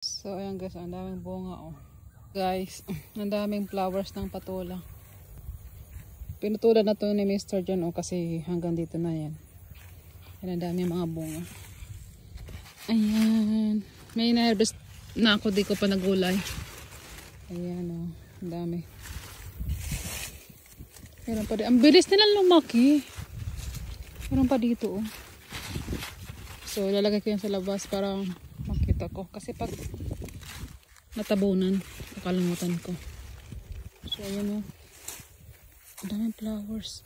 So ayan guys, ang daming bunga oh. Guys, ang daming flowers ng patola. Pinutulan na to ni Mr. John oh, kasi hanggang dito na yan. Yan ang daming mga bunga. Ayan. May na-harvest na ako, di ko pa nagulay. Ayan oh, ang dami. Meron pa din. Ang bilis nilang lumaki. Meron pa dito oh. So lalagay ko yan sa labas para makita ko. Kasi pag natabunan, kakalimutan ko. So ayan oh. Ang daming flowers.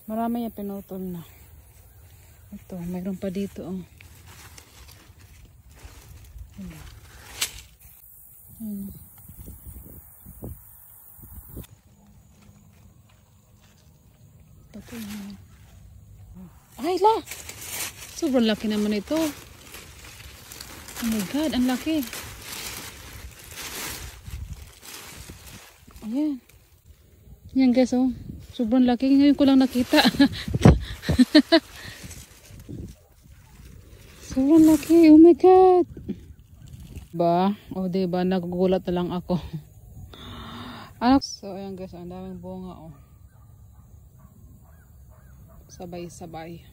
Marami yung pinutol na. Ito, mayroon pa dito oh. Ito yan. Ay la! Sobrang laki naman ito. Oh my god, ang laki. Ayan. Yan guys oh. Sobrang laki. Ngayon ko lang nakita. Sobrang laki. Oh my god. Ba? O diba? Nagugulat na lang ako. So ayan guys. Ang daming bunga oh. Sabay-sabay.